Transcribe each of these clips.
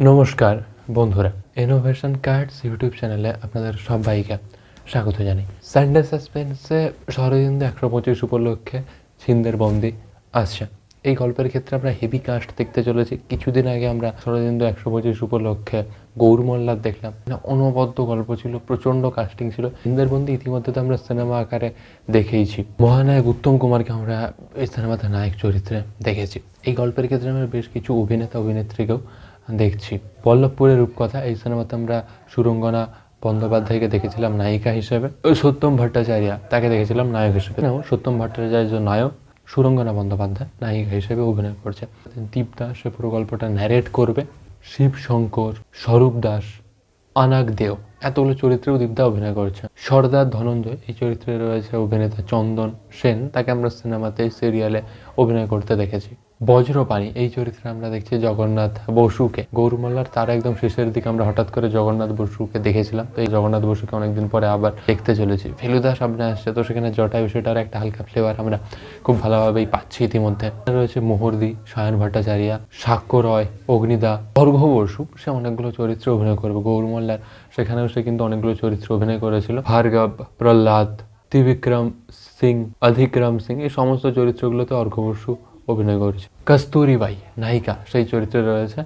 নমস্কার বন্ধুরা, innovation cards YouTube চ্যানেলে আপনাদের সবাইকে স্বাগত জানাই। সানডে সাসপেন্সে শরদিন্দু 125 উপলক্ষে ছিনদের বন্দি আসছে। এই গল্পের ক্ষেত্রে আমরা হেভি কাস্ট দেখতে চলেছি। কিছুদিন আগে আমরা শরদিন্দু 125 উপলক্ষে গৌর মল্লার দেখলাম, অনবদ্য গল্প ছিল, প্রচণ্ড কাস্টিং ছিল। ছিনদের বন্দি ইতিমধ্যে তো আমরা সিনেমা আকারে দেখেইছি। মহানায়ক উত্তম কুমারকে আমরা এই সিনেমাতে নায়ক চরিত্রে দেখেছি। এই গল্পের ক্ষেত্রে আমরা বেশ কিছু অভিনেতা অভিনেত্রীকেও দেখছি। বল্লভপুরের রূপকথা, এই সিনেমাতে আমরা সুরঙ্গনা বন্দ্যোপাধ্যায়কে দেখেছিলাম নায়িকা হিসেবে। সত্যম ভট্টাচার্য তাকে দেখেছিলাম নায়ক হিসেবে। সত্যম ভট্টাচার্য নায়ক, সুরঙ্গনা বন্দ্যোপাধ্যায় নায়িকা হিসেবে অভিনয় করছে। দীপ দাস সে পুরো গল্পটা ন্যারেট করবে। শিব শঙ্কর, স্বরূপ দাস, আনাক দেও এতগুলো চরিত্রেও দীপদা অভিনয় করছে। সর্দার ধনঞ্জয় এই চরিত্রে রয়েছে অভিনেতা চন্দন সেন, তাকে আমরা সিনেমাতে সিরিয়ালে অভিনয় করতে দেখেছি। বজ্রপাণি এই চরিত্রে আমরা দেখছি জগন্নাথ বসুকে। গৌর মল্লার তার একদম শেষের দিকে আমরা হঠাৎ করে জগন্নাথ বসুকে দেখেছিলাম, তো এই জগন্নাথ বসুকে অনেকদিন পরে আবার দেখতে চলেছি। ফেলুদা সামনে আসছে, তো সেখানে জটায়ু সেটার একটা হালকা ফ্লেভার আমরা খুব ভালোভাবেই পাচ্ছি ইতিমধ্যে। রয়েছে মোহরদি, সায়ন ভট্টাচার্য, সাক্ষ্য রয়, অগ্নিদা, অর্ঘ্য বসু, সে অনেকগুলো চরিত্রে অভিনয় করবে। গৌর মল্লার সেখানেও সে কিন্তু অনেকগুলো চরিত্রে অভিনয় করেছিল। ভার্গব, প্রহ্লাদ, ত্রিবিক্রম সিং, অধিক্রম সিং, এই সমস্ত চরিত্রগুলোতে অর্ঘ্য বসু অভিনয় করেছে। কস্তুরী বাই নায়িকা, সেই চরিত্রে রয়েছে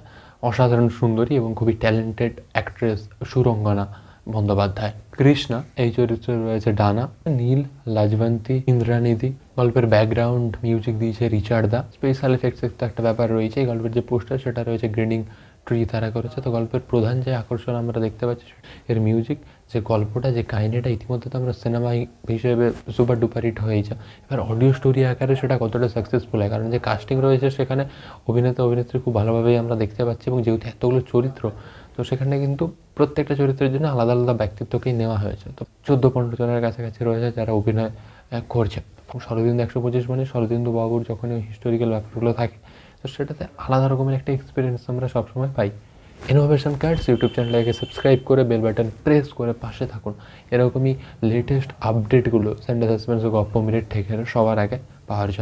অসাধারণ সুন্দরী এবং খুবই ট্যালেন্টেড অ্যাক্ট্রেস সুরঙ্গনা বন্দ্যোপাধ্যায়। কৃষ্ণা এই চরিত্রে রয়েছে ডানা। নীল, লাজবন্তী, ইন্দ্রানিধি। গল্পের ব্যাকগ্রাউন্ড মিউজিক দিয়েছে রিচার্ড দা। স্পেশাল এফেক্টস তো একটা ব্যাপার রয়েছে। এই গল্পের যে পোস্টার সেটা রয়েছে গ্রিনিং ট্রি তারা করেছে। তো গল্পের প্রধান যে আকর্ষণ আমরা দেখতে পাচ্ছি এর মিউজিক, যে গল্পটা, যে কাহিনীটা ইতিমধ্যে তো আমরা সিনেমা হিসেবে সুপার ডুপার হিট হয়েছে। এবার অডিও স্টোরি আকারে সেটা কতটা সাকসেসফুল হয়, কারণ যে কাস্টিং রয়েছে সেখানে অভিনেতা অভিনেত্রী খুব ভালোভাবেই আমরা দেখতে পাচ্ছি, এবং যেহেতু এতগুলো চরিত্র, তো সেখানে কিন্তু প্রত্যেকটা চরিত্রের জন্য আলাদা আলাদা ব্যক্তিত্বকেই নেওয়া হয়েছে। তো 14-15 জনের কাছাকাছি রয়েছে যারা অভিনয় করছে। এবং শরদিন্দু 125 মানে শরদিন্দু বাবুর যখন ওই হিস্টোরিক্যাল ব্যাপারগুলো থাকে, তো সেটাতে আলাদা রকমের একটা এক্সপিরিয়েন্স আমরা সবসময় পাই। ইনোভেশন কার্ডস ইউটিউব চ্যানেলটাকে সাবস্ক্রাইব করে বেল বাটন প্রেস করে পাশে থাকুন। এরকমই লেটেস্ট আপডেটগুলো সানডে সাসপেন্স ও গপ্প মিনিট থেকে সবার আগে পাওয়ার জন্য।